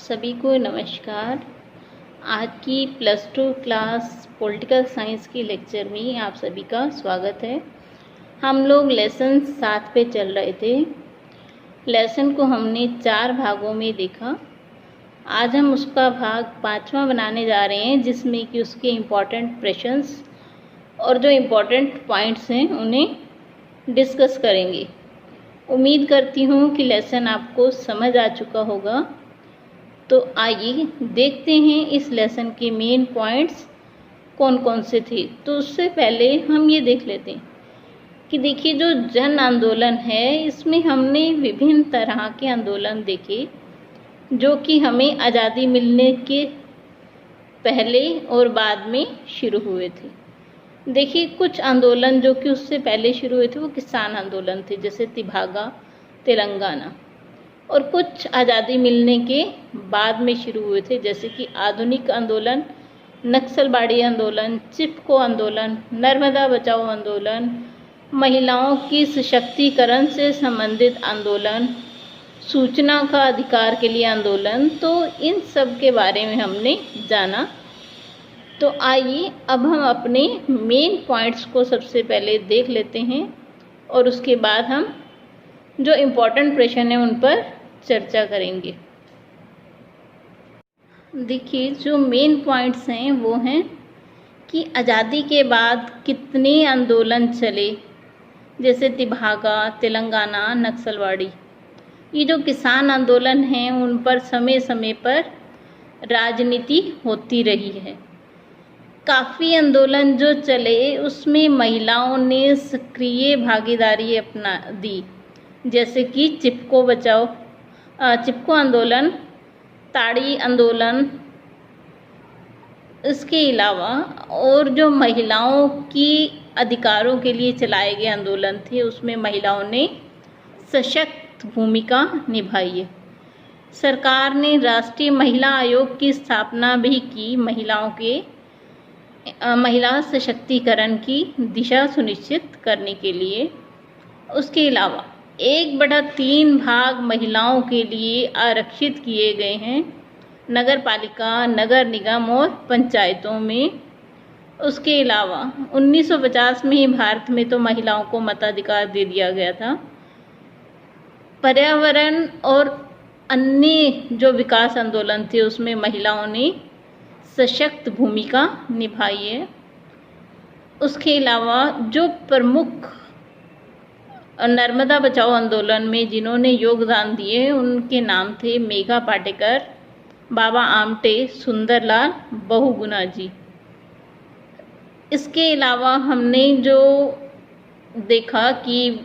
सभी को नमस्कार। आज की +2 क्लास पॉलिटिकल साइंस की लेक्चर में आप सभी का स्वागत है। हम लोग लेसन 7 पे चल रहे थे। लेसन को हमने 4 भागों में देखा। आज हम उसका भाग 5वां बनाने जा रहे हैं, जिसमें कि उसके इम्पॉर्टेंट प्रश्न्स और जो इम्पॉर्टेंट पॉइंट्स हैं उन्हें डिस्कस करेंगे। उम्मीद करती हूँ कि लेसन आपको समझ आ चुका होगा। तो आइए देखते हैं इस लेसन के मेन पॉइंट्स कौन कौन से थे। तो उससे पहले हम ये देख लेते हैं कि देखिए, जो जन आंदोलन है इसमें हमने विभिन्न तरह के आंदोलन देखे जो कि हमें आज़ादी मिलने के पहले और बाद में शुरू हुए थे। देखिए, कुछ आंदोलन जो कि उससे पहले शुरू हुए थे वो किसान आंदोलन थे, जैसे तिभागा तेलंगाना, और कुछ आज़ादी मिलने के बाद में शुरू हुए थे, जैसे कि आधुनिक आंदोलन, नक्सलबाड़ी आंदोलन, चिपको आंदोलन, नर्मदा बचाओ आंदोलन, महिलाओं की सशक्तिकरण से संबंधित आंदोलन, सूचना का अधिकार के लिए आंदोलन। तो इन सब के बारे में हमने जाना। तो आइए अब हम अपने मेन पॉइंट्स को सबसे पहले देख लेते हैं और उसके बाद हम जो इम्पोर्टेंट प्रश्न है उन पर चर्चा करेंगे। देखिए, जो मेन पॉइंट्स हैं वो हैं कि आज़ादी के बाद कितने आंदोलन चले, जैसे तिभागा, तेलंगाना, नक्सलबाड़ी। ये जो किसान आंदोलन हैं उन पर समय समय पर राजनीति होती रही है। काफ़ी आंदोलन जो चले उसमें महिलाओं ने सक्रिय भागीदारी अपना दी, जैसे कि चिपको आंदोलन, ताड़ी आंदोलन। इसके अलावा और जो महिलाओं की अधिकारों के लिए चलाए गए आंदोलन थे उसमें महिलाओं ने सशक्त भूमिका निभाई है। सरकार ने राष्ट्रीय महिला आयोग की स्थापना भी की, महिला सशक्तिकरण की दिशा सुनिश्चित करने के लिए। उसके अलावा 1/3 भाग महिलाओं के लिए आरक्षित किए गए हैं नगर पालिका, नगर निगम और पंचायतों में। उसके अलावा 1950 में ही भारत में तो महिलाओं को मताधिकार दे दिया गया था। पर्यावरण और अन्य जो विकास आंदोलन थे उसमें महिलाओं ने सशक्त भूमिका निभाई है। उसके अलावा जो प्रमुख नर्मदा बचाओ आंदोलन में जिन्होंने योगदान दिए उनके नाम थे मेघा पाटेकर, बाबा आमटे, सुंदरलाल बहुगुणा जी। इसके अलावा हमने जो देखा कि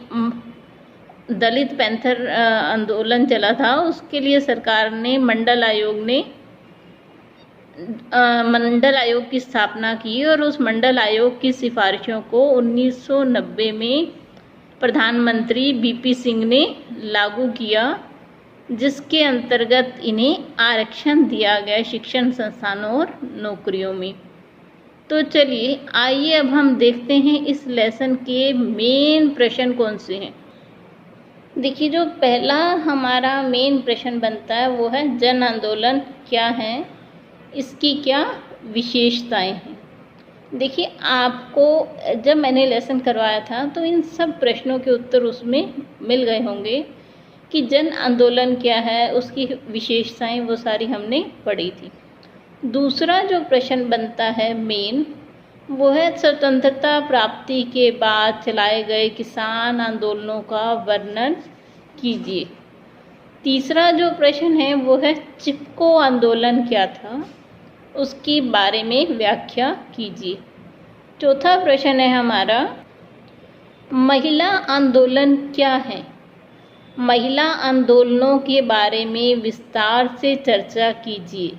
दलित पैंथर आंदोलन चला था, उसके लिए सरकार ने मंडल आयोग की स्थापना की और उस मंडल आयोग की सिफारिशों को 1990 में प्रधानमंत्री बीपी सिंह ने लागू किया, जिसके अंतर्गत इन्हें आरक्षण दिया गया शिक्षण संस्थानों और नौकरियों में। तो चलिए आइए अब हम देखते हैं इस लेसन के मेन प्रश्न कौन से हैं। देखिए, जो पहला हमारा मेन प्रश्न बनता है वो है जन आंदोलन क्या है, इसकी क्या विशेषताएं हैं। देखिए, आपको जब मैंने लेसन करवाया था तो इन सब प्रश्नों के उत्तर उसमें मिल गए होंगे कि जन आंदोलन क्या है, उसकी विशेषताएं, वो सारी हमने पढ़ी थी। दूसरा जो प्रश्न बनता है मेन, वो है स्वतंत्रता प्राप्ति के बाद चलाए गए किसान आंदोलनों का वर्णन कीजिए। तीसरा जो प्रश्न है वो है चिपको आंदोलन क्या था, उसके बारे में व्याख्या कीजिए। चौथा प्रश्न है हमारा महिला आंदोलन क्या है, महिला आंदोलनों के बारे में विस्तार से चर्चा कीजिए।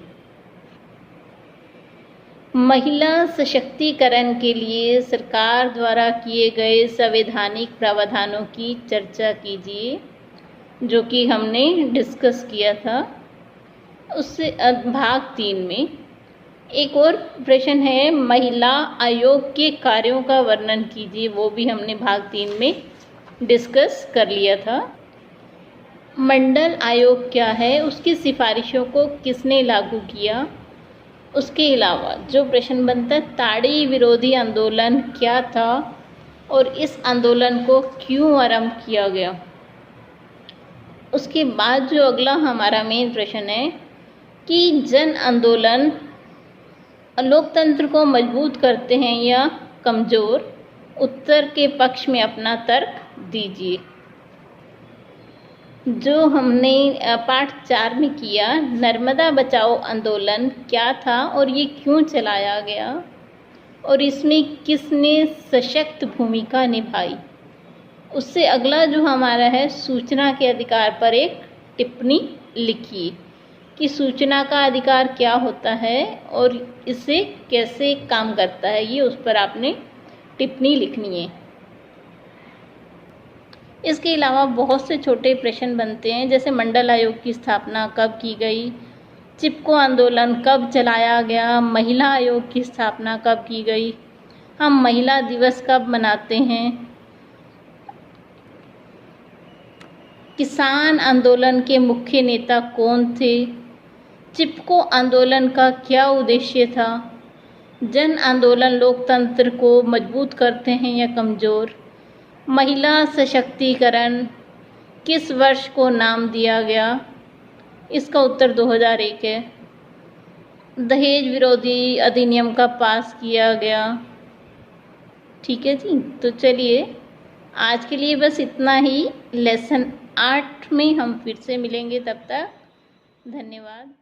महिला सशक्तिकरण के लिए सरकार द्वारा किए गए संवैधानिक प्रावधानों की चर्चा कीजिए, जो कि हमने डिस्कस किया था उससे भाग 3 में। एक और प्रश्न है महिला आयोग के कार्यों का वर्णन कीजिए, वो भी हमने भाग 3 में डिस्कस कर लिया था। मंडल आयोग क्या है, उसकी सिफारिशों को किसने लागू किया। उसके अलावा जो प्रश्न बनता है, ताड़ी विरोधी आंदोलन क्या था और इस आंदोलन को क्यों आरंभ किया गया। उसके बाद जो अगला हमारा मेन प्रश्न है कि जन आंदोलन लोकतंत्र को मजबूत करते हैं या कमज़ोर। उत्तर के पक्ष में अपना तर्क दीजिए। जो हमने पाठ 4 में किया, नर्मदा बचाओ आंदोलन क्या था और ये क्यों चलाया गया और इसमें किसने सशक्त भूमिका निभाई। उससे अगला जो हमारा है, सूचना के अधिकार पर एक टिप्पणी लिखिए कि सूचना का अधिकार क्या होता है और इससे कैसे काम करता है, ये उस पर आपने टिप्पणी लिखनी है। इसके अलावा बहुत से छोटे प्रश्न बनते हैं, जैसे मंडल आयोग की स्थापना कब की गई, चिपको आंदोलन कब चलाया गया, महिला आयोग की स्थापना कब की गई, हम महिला दिवस कब मनाते हैं, किसान आंदोलन के मुख्य नेता कौन थे, चिपको आंदोलन का क्या उद्देश्य था, जन आंदोलन लोकतंत्र को मजबूत करते हैं या कमज़ोर, महिला सशक्तिकरण किस वर्ष को नाम दिया गया। इसका उत्तर 2001 है। दहेज विरोधी अधिनियम का पास किया गया। ठीक है जी, तो चलिए आज के लिए बस इतना ही। लेसन 8 में हम फिर से मिलेंगे, तब तक धन्यवाद।